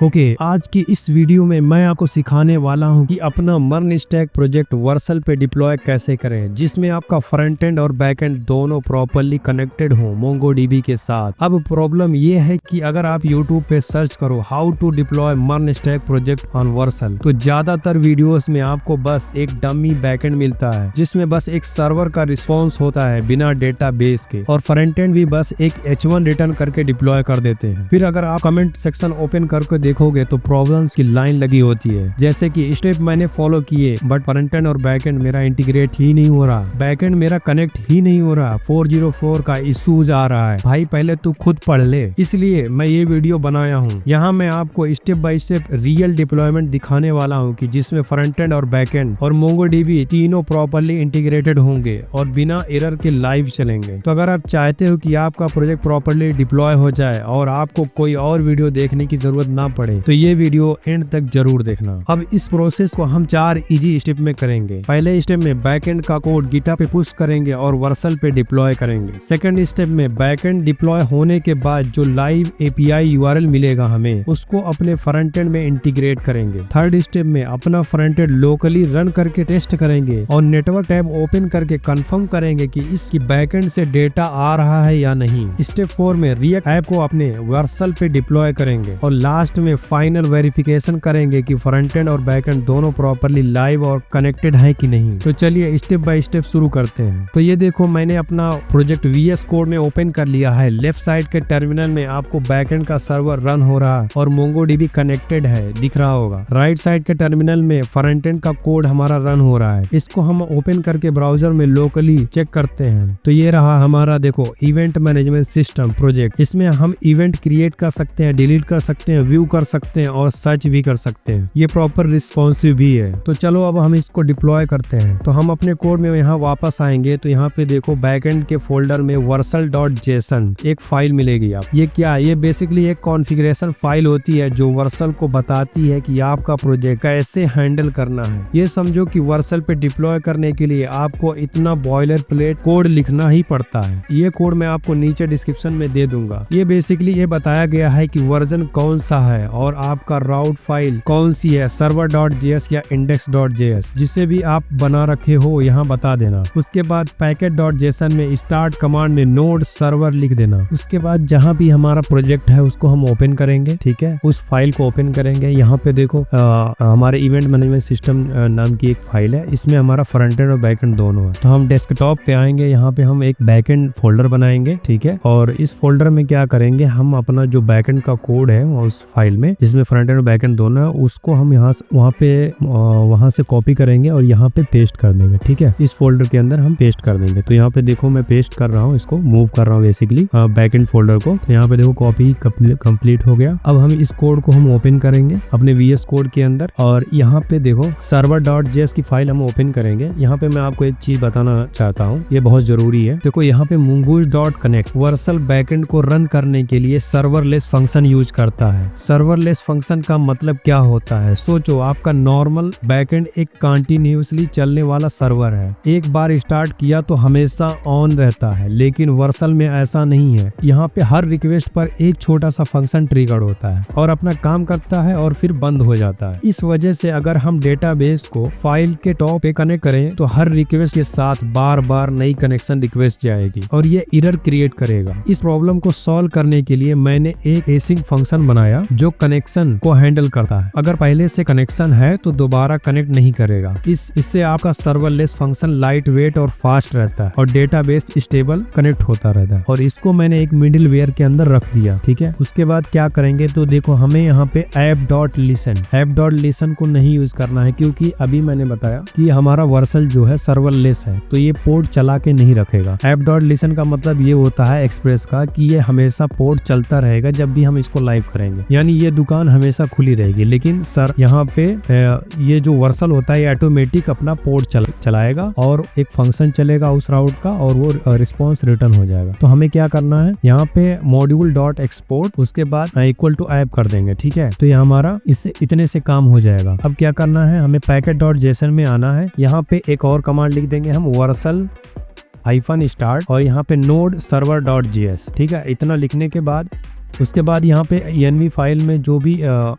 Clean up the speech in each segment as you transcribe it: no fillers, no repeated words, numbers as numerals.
Okay, आज की इस वीडियो में मैं आपको सिखाने वाला हूं कि अपना मर्न स्टैक प्रोजेक्ट वर्सल पे डिप्लॉय कैसे करें, जिसमें आपका फ्रंट एंड और बैक एंड दोनों प्रॉपर्ली कनेक्टेड हो मोंगोडीबी के साथ। अब प्रॉब्लम ये है कि अगर आप यूट्यूब पे सर्च करो how to deploy MERN stack project on Vercel, तो ज्यादातर वीडियोस में आपको बस एक डमी बैकएंड मिलता है जिसमें बस एक सर्वर का रिस्पॉन्स होता है बिना डेटाबेस के, और फ्रंट एंड भी बस एक H1 रिटर्न करके डिप्लॉय कर देते हैं। फिर अगर आप कमेंट सेक्शन ओपन करके देखोगे तो प्रॉब्लम्स की लाइन लगी होती है, जैसे कि स्टेप मैंने फॉलो किए बट फ्रंट एंड और बैक एंड मेरा इंटीग्रेट ही नहीं हो रहा, बैक एंड मेरा कनेक्ट ही नहीं हो रहा, 404 का इशूज आ रहा है। भाई पहले तू खुद पढ़ ले, इसलिए मैं ये वीडियो बनाया हूँ। यहाँ मैं आपको step by step real deployment दिखाने वाला हूँ कि जिसमें फ्रंट एंड और बैक एंड और मोंगोडीबी तीनों प्रॉपर्ली इंटीग्रेटेड होंगे और बिना एरर के लाइव चलेंगे। तो अगर आप चाहते हो कि आपका प्रोजेक्ट प्रॉपर्ली डिप्लॉय हो जाए और आपको कोई और वीडियो देखने की जरूरत ना पड़े, तो ये वीडियो एंड तक जरूर देखना। अब इस प्रोसेस को हम 4 इजी स्टेप में करेंगे। पहले स्टेप में बैकएंड का कोड गिटहब पे पुश करेंगे और वर्सल पे डिप्लॉय करेंगे। सेकंड स्टेप में बैकएंड डिप्लॉय होने के बाद जो लाइव एपीआई यूआरएल मिलेगा हमें, उसको अपने फ्रंट एंड में इंटीग्रेट करेंगे। थर्ड स्टेप में अपना फ्रंट एंड लोकली रन करके टेस्ट करेंगे और नेटवर्क टैब ओपन करके कंफर्म करेंगे कि इसकी बैकएंड से डेटा आ रहा है या नहीं। स्टेप 4 में रिएक्ट ऐप को अपने वर्सल पे डिप्लॉय करेंगे और लास्ट में फाइनल वेरिफिकेशन करेंगे कि फ्रंट एंड और बैक एंड दोनों प्रॉपर्ली लाइव और कनेक्टेड है कि नहीं। तो चलिए स्टेप बाय स्टेप शुरू करते हैं। तो ये देखो, मैंने अपना प्रोजेक्ट VS कोड में ओपन कर लिया है। लेफ्ट साइड के टर्मिनल में आपको बैक एंड का सर्वर रन हो रहा है और मोंगोडीबी कनेक्टेड है, दिख रहा होगा। राइट साइड के टर्मिनल में फ्रंट एंड का कोड हमारा रन हो रहा है। इसको हम ओपन करके ब्राउजर में लोकली चेक करते हैं। तो ये रहा हमारा, देखो, इवेंट मैनेजमेंट सिस्टम प्रोजेक्ट। इसमें हम इवेंट क्रिएट कर सकते हैं, डिलीट कर सकते हैं, व्यू कर सकते हैं और सर्च भी कर सकते हैं। ये प्रॉपर रिस्पॉन्सिव भी है। तो चलो अब हम इसको डिप्लॉय करते हैं। तो हम अपने कोड में यहाँ वापस आएंगे तो यहाँ पे देखो बैकएंड के फोल्डर में वर्सल.json एक फाइल मिलेगी। आप ये क्या है? ये बेसिकली एक कॉन्फ़िगरेशन फाइल होती है जो वर्सल को बताती है कि आपका प्रोजेक्ट कैसे हैंडल करना है। ये समझो कि वर्सल पे डिप्लॉय करने के लिए आपको इतना बॉयलर प्लेट कोड लिखना ही पड़ता है। ये कोड मैं आपको नीचे डिस्क्रिप्शन में दे दूंगा। ये बेसिकली ये बताया गया है कि वर्जन कौन सा है और आपका राउट फाइल कौन सी है, server.js या index.js, जिसे भी आप बना रखे हो यहाँ बता देना। उसके बाद packet.json में स्टार्ट कमांड में नोड सर्वर लिख देना। उसके बाद जहाँ भी हमारा प्रोजेक्ट है उसको हम ओपन करेंगे, ठीक है, उस फाइल को ओपन करेंगे। यहाँ पे देखो हमारे इवेंट मैनेजमेंट सिस्टम नाम की एक फाइल है, इसमें हमारा फ्रंट एंड और बैक एंड दोनों है। तो हम डेस्कटॉप पे आएंगे, यहाँ पे हम एक बैक एंड फोल्डर बनाएंगे, ठीक है, और इस फोल्डर में क्या करेंगे, हम अपना जो बैक एंड का कोड है उस फाइल में जिसमें फ्रंट एंड और बैक एंड दोनों है, उसको हम वहां से कॉपी करेंगे और यहाँ पे पेस्ट कर देंगे, ठीक है, इस फोल्डर के अंदर हम पेस्ट कर देंगे। तो यहाँ पे देखो मैं पेस्ट कर रहा हूँ, इसको मूव कर रहा हूँ बेसिकली बैक एंड फोल्डर को। तो यहाँ पे देखो कॉपी कंप्लीट हो गया। अब हम इस कोड को हम ओपन करेंगे अपने VS कोड के अंदर और यहाँ पे देखो server.js की फाइल हम ओपन करेंगे। यहाँ पे मैं आपको एक चीज बताना चाहता हूँ, ये बहुत जरूरी है। देखो यहाँ पे mongoose.connect वर्सल बैकएंड को रन करने के लिए सर्वरलेस फंक्शन यूज करता है। सर्वरलेस फंक्शन का मतलब क्या होता है? सोचो, आपका नॉर्मल बैकएंड एक कंटिन्यूअसली चलने वाला सर्वर है, एक बार स्टार्ट किया तो हमेशा ऑन रहता है, लेकिन वर्सल में ऐसा नहीं है। यहाँ पे हर रिक्वेस्ट पर एक छोटा सा फंक्शन ट्रिगर होता है और अपना काम करता है और फिर बंद हो जाता है। इस वजह से अगर हम डेटाबेस को फाइल के टॉप पे कनेक्ट करें तो हर रिक्वेस्ट के साथ बार बार नई कनेक्शन रिक्वेस्ट जाएगी और ये एरर क्रिएट करेगा। इस प्रॉब्लम को सॉल्व करने के लिए मैंने एक एसिंक फंक्शन बनाया जो कनेक्शन को हैंडल करता है। अगर पहले से कनेक्शन है तो दोबारा कनेक्ट नहीं करेगा। इससे आपका सर्वरलेस फंक्शन लाइट वेट और फास्ट रहता है और डेटाबेस स्टेबल कनेक्ट होता रहता है। और इसको मैंने एक मिडिल वेयर के अंदर रख दिया, ठीक है। उसके बाद क्या करेंगे, तो देखो हमें यहाँ पे app.listen को नहीं यूज करना है, क्योंकि अभी मैंने बताया कि हमारा वर्सल जो है सर्वरलेस है तो ये पोर्ट चला के नहीं रखेगा। app.listen का मतलब ये होता है एक्सप्रेस का कि ये हमेशा पोर्ट चलता रहेगा जब भी हम इसको लाइव करेंगे, यानी ये दुकान हमेशा खुली रहेगी। लेकिन सर यहाँ पे ये जो वर्सल होता है ऑटोमेटिक अपना पोर्ट चलाएगा और एक फंक्शन चलेगा उस राउट का और वो रिस्पॉन्स रिटर्न हो जाएगा। तो हमें क्या करना है, यहाँ पे module.export उसके बाद इक्वल टू ऐप कर देंगे, ठीक है। तो ये हमारा इससे इतने से काम हो जाएगा। अब क्या करना है, हमें packet.json में आना है। यहाँ पे एक और कमांड लिख देंगे हम वर्सल-start और यहाँ पे node server.js, ठीक है। इतना लिखने के बाद उसके बाद यहाँ पे env फाइल में जो भी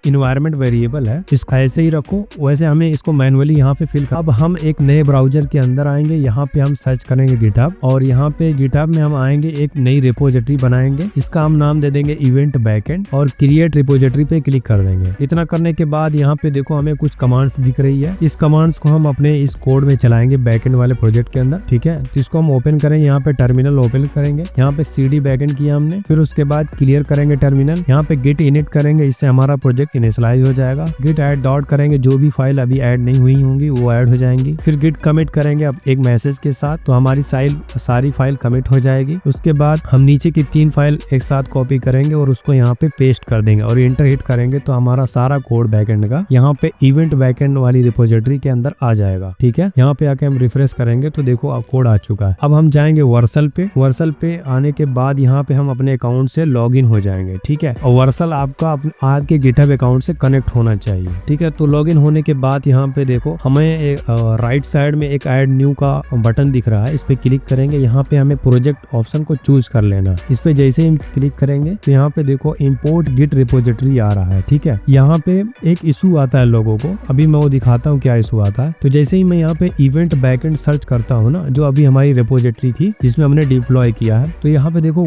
इन्वायरमेंट वेरिएबल है इसका ऐसे ही रखो, वैसे हमें इसको मैनुअली यहाँ पे फिल कर। अब हम एक नए ब्राउजर के अंदर आएंगे, यहाँ पे हम सर्च करेंगे गिटहब और यहाँ पे गिटहब में हम आएंगे, एक नई रिपोजिटरी बनाएंगे, इसका हम नाम दे देंगे इवेंट बैकएंड और क्रिएट रिपोजिटरी पे क्लिक कर देंगे। इतना करने के बाद यहाँ पे देखो हमें कुछ कमांड्स दिख रही है, इस कमांड्स को हम अपने इस कोड में चलाएंगे बैकएंड वाले प्रोजेक्ट के अंदर, ठीक है। तो इसको हम ओपन करेंगे, यहाँ पे टर्मिनल ओपन करेंगे, यहाँ पे cd बैकएंड किया हमने, फिर उसके बाद क्लियर करेंगे टर्मिनल, यहाँ पे git init करेंगे, इससे हमारा प्रोजेक्ट इनिशियलाइज हो जाएगा। git add डॉट करेंगे, जो भी फाइल अभी ऐड नहीं हुई होंगी वो ऐड हो जाएंगी। फिर git commit करेंगे अब एक मैसेज के साथ, तो हमारी सारी फाइल कमिट हो जाएगी। उसके बाद हम नीचे की 3 फाइल एक साथ कॉपी करेंगे और उसको यहाँ पे पेस्ट कर देंगे और इंटर हिट करेंगे तो हमारा सारा कोड बैकएंड का यहाँ पे इवेंट बैकएंड वाली रिपोजिटरी के अंदर आ जाएगा, ठीक है। यहाँ पे आके हम रिफ्रेश करेंगे तो देखो अब कोड आ चुका है। अब हम जाएंगे वर्सल पे, वर्सल पे आने के बाद यहाँ पे हम अपने अकाउंट से लॉगिन हो जाएंगे, ठीक है। और वर्सल आपका आज के गिटहब अकाउंट से कनेक्ट होना चाहिए, ठीक है। तो लॉगिन होने के बाद यहाँ पे देखो हमें राइट साइड में एक ऐड न्यू का बटन दिख रहा है, इस पे क्लिक करेंगे। यहाँ पे हमें प्रोजेक्ट ऑप्शन को चूज कर लेना, इस पे जैसे ही क्लिक करेंगे तो यहाँ पे देखो इंपोर्ट गिट रिपोजिटरी आ रहा है, ठीक है। यहाँ पे एक इशू आता है लोगों को, अभी मैं वो दिखाता हूँ क्या इशू आता है। तो जैसे ही मैं यहाँ पे इवेंट बैकएंड सर्च करता हूँ ना, जो अभी हमारी रिपोजिटरी थी जिसमें हमने डिप्लॉय किया है, तो यहाँ पे देखो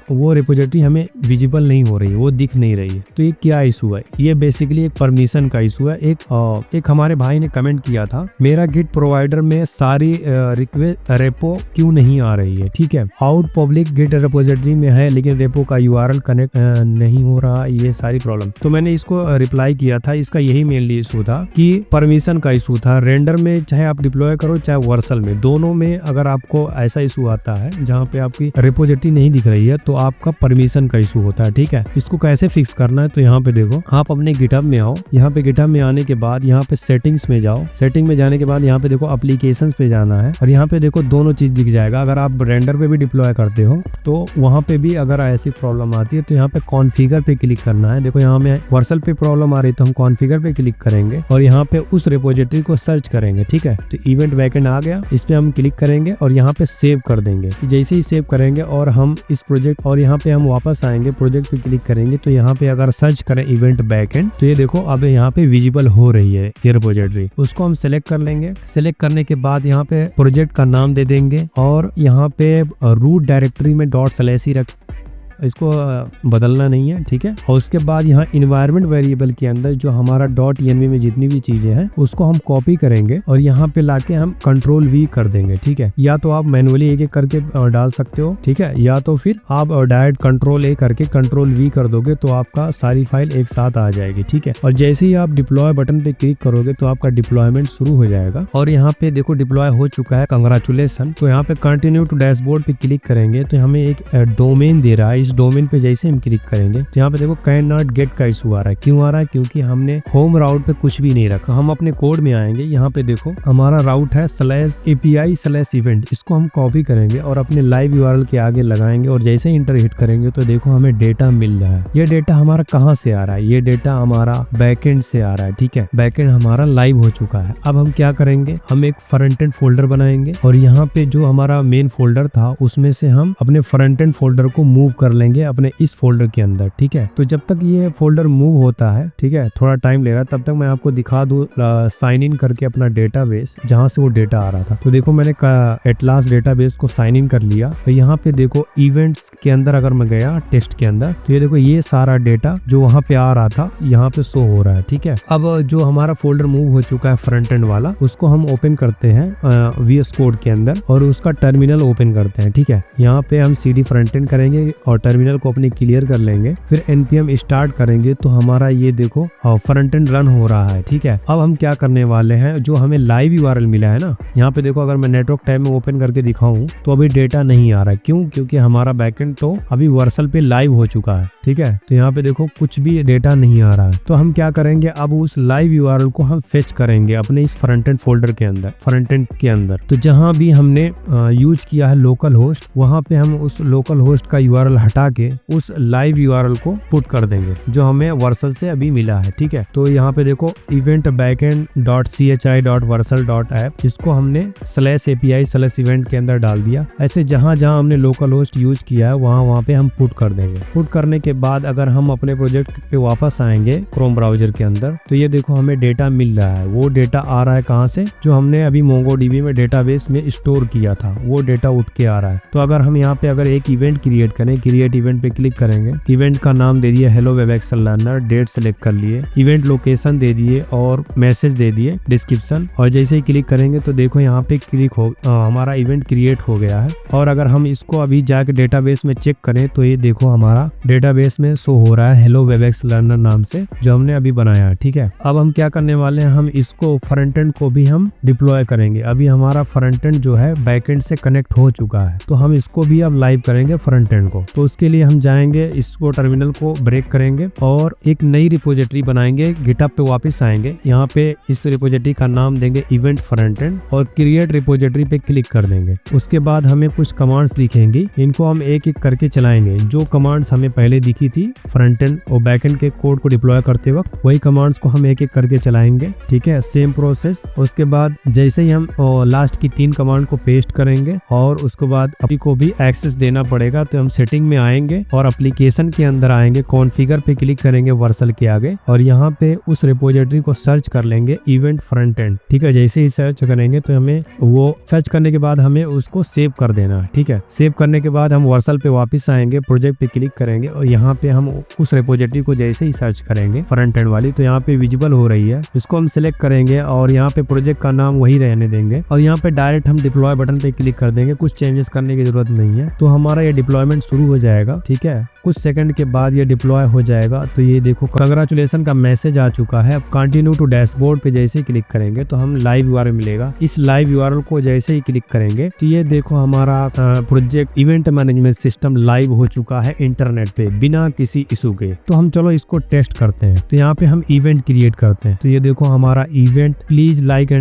वो रिपोजिटरी हमें विजिबल नहीं हो रही है, वो दिख नहीं रही है। तो ये क्या इशू है? ये बेसिकली एक परमिशन का इशू है। एक हमारे भाई ने कमेंट किया था, मेरा गिट प्रोवाइडर में सारी रिक्वेस्ट रेपो क्यों नहीं आ रही है, ठीक है। आउट पब्लिक गिट रिपोजिटरी में है लेकिन रेपो का यूआरएल कनेक्ट नहीं हो रहा, ये सारी प्रॉब्लम। तो मैंने इसको रिप्लाई किया था, इसका यही मेनली इशू था कि परमिशन का इशू था। रेंडर में चाहे आप डिप्लॉय करो चाहे वर्सल में, दोनों में अगर आपको ऐसा इशू आता है जहाँ पे आपकी रिपोजिटरी नहीं दिख रही है तो आपका परमिशन का इशू होता है, ठीक है। इसको कैसे फिक्स करना है? तो यहाँ पे देखो आप अपने गिटहब में आओ, यहाँ पे गिटहब में आने के बाद यहाँ पे सेटिंग्स में जाओ, सेटिंग में जाने के बाद यहाँ पे देखो एप्लीकेशंस पे जाना है और यहाँ पे देखो दोनों चीज दिख जाएगा। अगर आप रेंडर पे भी डिप्लॉय करते हो तो वहाँ पे भी अगर ऐसी प्रॉब्लम आती है तो यहाँ पे कॉन्फ़िगर पे क्लिक करना है। देखो यहाँ में वर्सल पे प्रॉब्लम आ रही तो हम कॉन्फ़िगर पे क्लिक करेंगे और यहाँ पे उस रिपोजिटरी को सर्च करेंगे, ठीक है। तो इवेंट बैकएंड आ गया, इस पे हम क्लिक करेंगे और यहाँ पे सेव कर देंगे। जैसे ही सेव करेंगे और हम इस प्रोजेक्ट और यहाँ पे हम वापस आएंगे, प्रोजेक्ट पे क्लिक करेंगे तो यहाँ पे अगर सर्च करें इवेंट बैकएंड तो ये देखो अब यहाँ पे विजिबल हो रही है ये रिपोजिटरी। उसको हम सेलेक्ट कर लेंगे, सेलेक्ट करने के बाद यहाँ पे प्रोजेक्ट का नाम दे देंगे और यहाँ पे रूट डायरेक्टरी में ./e रख, इसको बदलना नहीं है, ठीक है। और उसके बाद यहाँ इन्वायरमेंट वेरिएबल के अंदर जो हमारा .env में जितनी भी चीजें हैं उसको हम कॉपी करेंगे और यहाँ पे लाके हम Ctrl+V कर देंगे, ठीक है। या तो आप मैनुअली एक एक करके डाल सकते हो, ठीक है, या तो फिर आप डायरेक्ट Ctrl+A करके Ctrl+V कर दोगे तो आपका सारी फाइल एक साथ आ जाएगी, ठीक है। और जैसे ही आप डिप्लॉय बटन पे क्लिक करोगे तो आपका डिप्लॉयमेंट शुरू हो जाएगा और यहाँ पे देखो डिप्लॉय हो चुका है, कंग्रेचुलेसन। तो यहाँ पे कंटिन्यू टू डैशबोर्ड पे क्लिक करेंगे तो हमें एक डोमेन दे रहा है, इस डोमेन पे जैसे हम क्लिक करेंगे तो यहाँ पे देखो कैन नॉट गेट का इशू आ रहा है। क्यों आ रहा है? क्योंकि हमने होम राउट पे कुछ भी नहीं रखा। हम अपने कोड में आएंगे, यहाँ पे देखो हमारा राउट है /API/event, इसको हम कॉपी करेंगे और अपने लाइव यूआरएल के आगे लगाएंगे और जैसे इंटर हिट करेंगे तो देखो हमें डेटा मिल रहा है। ये डेटा हमारा कहाँ से आ रहा है? ये डेटा हमारा बैकएंड से आ रहा है, ठीक है। बैकएंड हमारा लाइव हो चुका है। अब हम क्या करेंगे, हम एक फ्रंट एंड फोल्डर बनाएंगे और यहाँ पे जो हमारा मेन फोल्डर था उसमें से हम अपने फ्रंट एंड फोल्डर को मूव कर लेंगे अपने इस फोल्डर के अंदर, ठीक है। तो जब तक ये फोल्डर मूव होता है, ठीक है, थोड़ा टाइम ले रहा है, तब तक मैं आपको दिखा दूं साइन इन करके अपना डेटाबेस जहां से वो डेटा आ रहा था। तो देखो मैंने एटलास डेटाबेस को साइन इन कर लिया। तो यहाँ पे देखो इवेंट्स के अंदर अगर मैं गया टेस्ट के अंदर तो ये देखो ये सारा डेटा जो वहां पे आ रहा था यहाँ पे शो हो रहा है, ठीक है। अब जो हमारा फोल्डर मूव हो चुका है फ्रंट एंड वाला, उसको हम ओपन करते हैं VS कोड के अंदर और उसका टर्मिनल ओपन करते हैं, ठीक है। यहाँ पे हम CD फ्रंट एंड करेंगे और टर्मिनल को अपनी क्लियर कर लेंगे, फिर npm स्टार्ट करेंगे तो हमारा ये देखो फ्रंट एंड रन हो रहा है, ठीक है। अब हम क्या करने वाले हैं, जो हमें लाइव यूआरएल मिला है ना, यहाँ पे देखो अगर मैं नेटवर्क टैब में ओपन करके दिखाऊं तो अभी डेटा नहीं आ रहा है। क्यों? क्योंकि हमारा बैकएंड तो अभी वर्सल पे लाइव हो चुका है, ठीक है। तो यहाँ पे देखो कुछ भी डेटा नहीं आ रहा है। तो हम क्या करेंगे, अब उस लाइव यूआरएल को हम फेच करेंगे अपने इस फ्रंट एंड फोल्डर के अंदर, फ्रंट एंड के अंदर। तो जहां भी हमने यूज किया है लोकल होस्ट, वहां पे हम उस लोकल होस्ट का यूआरएल हटा हटा के उस लाइव यूआरएल को पुट कर देंगे जो हमें वर्सल से अभी मिला है। ठीक है, तो यहाँ पे देखो इवेंट backend.chi.versal.app इसको हमने /API/event के अंदर डाल दिया। ऐसे जहाँ जहाँ हमने लोकल होस्ट यूज किया है वहाँ पे हम पुट कर देंगे। पुट करने के बाद अगर हम अपने प्रोजेक्ट पे वापस आएंगे क्रोम ब्राउजर के अंदर, तो ये देखो हमें डेटा मिल रहा है। वो डेटा आ रहा है कहाँ से, जो हमने अभी MongoDB में डेटाबेस में स्टोर किया था, वो डेटा उठ के आ रहा है। तो अगर हम यहाँ पे अगर एक इवेंट क्रिएट करें, क्रिएट इवेंट पे क्लिक करेंगे, इवेंट का नाम दे दिए hello web excel learner, date select कर लिए, इवेंट लोकेशन दे दिए और मैसेज दे दिए डिस्क्रिप्शन, और जैसे ही क्लिक करेंगे तो देखो यहाँ पे हमारा इवेंट क्रिएट हो गया है। और अगर हम इसको अभी जाके डेटाबेस में चेक करें तो ये देखो हमारा डेटाबेस में शो हो रहा है हेलो वेब एक्सेल लर्नर नाम से, जो हमने अभी बनाया है। ठीक है, अब हम क्या करने वाले हैं, हम इसको फ्रंट एंड को भी हम डिप्लॉय करेंगे। अभी हमारा फ्रंट एंड जो है बैकएंड से कनेक्ट हो चुका है, तो हम इसको भी अब लाइव करेंगे फ्रंट एंड को। तो उसके लिए हम जाएंगे, इसको टर्मिनल को ब्रेक करेंगे और एक नई रिपोजिटरी बनाएंगे, गिटहब पे वापस आएंगे। यहाँ पे इस रिपोजिटरी का नाम देंगे इवेंट फ्रंट एंड और क्रिएट रिपोजिटरी पे क्लिक कर देंगे। उसके बाद हमें कुछ कमांड्स दिखेंगी, इनको हम एक एक करके चलाएंगे। जो कमांड्स हमें पहले दिखी थी फ्रंट एंड और बैकएंड के कोड को डिप्लॉय करते वक्त, वही कमांड्स को हम एक एक करके चलाएंगे। ठीक है, सेम प्रोसेस। उसके बाद जैसे ही हम लास्ट की 3 कमांड को पेस्ट करेंगे और उसके बाद अपनी को भी एक्सेस देना पड़ेगा, तो हम सेटिंग में आएंगे और एप्लीकेशन के अंदर आएंगे, कॉन्फ़िगर पे क्लिक करेंगे वर्सल के आगे और यहाँ पे उस रिपोजिटरी को सर्च कर लेंगे इवेंट फ्रंट एंड। ठीक है, जैसे ही सर्च करेंगे तो हमें वो सर्च करने के बाद हमें उसको सेव कर देना। ठीक है, सेव करने के बाद हम वर्सल पे वापस आएंगे, प्रोजेक्ट पे क्लिक करेंगे और यहाँ पे हम उस रिपोजिटरी को जैसे ही सर्च करेंगे फ्रंट एंड वाली, तो यहाँ पे विजिबल हो रही है, इसको हम सिलेक्ट करेंगे और यहाँ पे प्रोजेक्ट का नाम वही रहने देंगे और यहाँ पे डायरेक्ट हम डिप्लॉय बटन पे क्लिक कर देंगे। कुछ चेंजेस करने की जरूरत नहीं है, तो हमारा ये डिप्लॉयमेंट शुरू हो जाएगा। ठीक है, कुछ सेकंड के बाद ये डिप्लॉय हो जाएगा। तो ये देखो कंग्रेचुलेशन का मैसेज आ चुका है। अब कंटिन्यू टू डैशबोर्ड पे जैसे ही क्लिक करेंगे तो हम लाइव यूआरएल मिलेगा। इस लाइव यूआरएल को जैसे ही क्लिक करेंगे तो ये देखो हमारा project event management system live हो चुका है इंटरनेट पे बिना किसी इशू के। तो हम चलो इसको टेस्ट करते हैं। तो यहाँ पे हम इवेंट क्रिएट करते हैं। तो ये देखो हमारा event, please like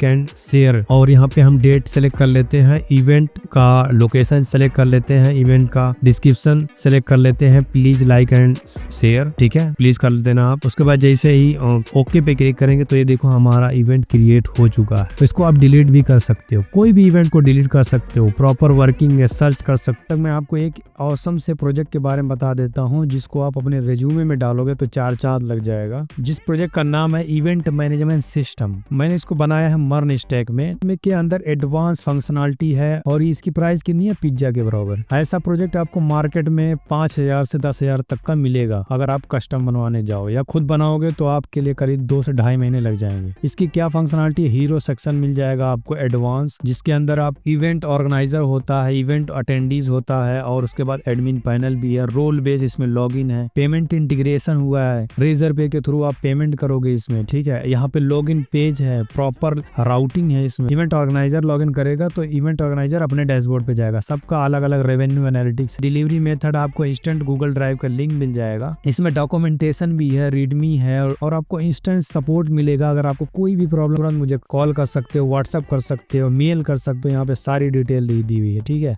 and share, और यहाँ पे हम डेट सेलेक्ट कर लेते हैं, इवेंट का लोकेशन सेलेक्ट कर लेते हैं, इवेंट का डिस्क्रिप्शन सेलेक्ट कर लेते हैं, प्लीज लाइक एंड शेयर। ठीक है, प्लीज कर देना आप। उसके बाद जैसे ही ओके पे क्लिक करेंगे तो ये देखो हमारा इवेंट क्रिएट हो चुका है। तो इसको आप डिलीट भी कर सकते हो, कोई भी इवेंट को डिलीट कर सकते हो, प्रॉपर वर्किंग है, सर्च कर सकते हो। मैं आपको एक ऑसम से प्रोजेक्ट के बारे में बता देता हूँ जिसको आप अपने रिज्यूमे में डालोगे तो 4 चांद लग जाएगा। जिस प्रोजेक्ट का नाम है इवेंट मैनेजमेंट सिस्टम। मैंने इसको बनाया है मर्न स्टैक में के अंदर एडवांस फंक्शनलिटी है और इसकी प्राइस कितनी है, पिज्जा के बराबर। ऐसा प्रोजेक्ट आपको मार्केट में 5,000 से 10,000 तक का मिलेगा अगर आप कस्टम बनवाने जाओ, या खुद बनाओगे तो आपके लिए करीब 2 से 2.5 महीने लग जाएंगे। इसकी क्या फंक्शनलिटी, हीरो सेक्शन मिल जाएगा आपको एडवांस, जिसके अंदर आप इवेंट ऑर्गेनाइजर होता है, इवेंट अटेंडीज होता है और उसके बाद एडमिन पैनल भी है, रोल बेस इसमें लॉगिन है, पेमेंट इंटीग्रेशन हुआ है, रेजर पे के थ्रू आप पेमेंट करोगे इसमें। ठीक है, यहाँ पे लॉगिन पेज है, प्रॉपर राउटिंग है इसमें। इवेंट ऑर्गेनाइजर लॉगिन करेगा तो इवेंट ऑर्गेनाइजर अपने डैशबोर्ड पे जाएगा, सबका अलग अलग रेवेन्यू एनालिटिक्स, डिलीवरी मेथड, आपको इंस्टेंट गूगल ड्राइव का लिंक मिल जाएगा। इसमें डॉक्यूमेंटेशन भी है, रीडमी है और आपको इंस्टेंट सपोर्ट मिलेगा। अगर आपको कोई भी प्रॉब्लम तुरंत मुझे कॉल कर सकते हो, व्हाट्सएप कर सकते हो, मेल कर सकते हो, यहाँ पे सारी डिटेल दी हुई है। ठीक है।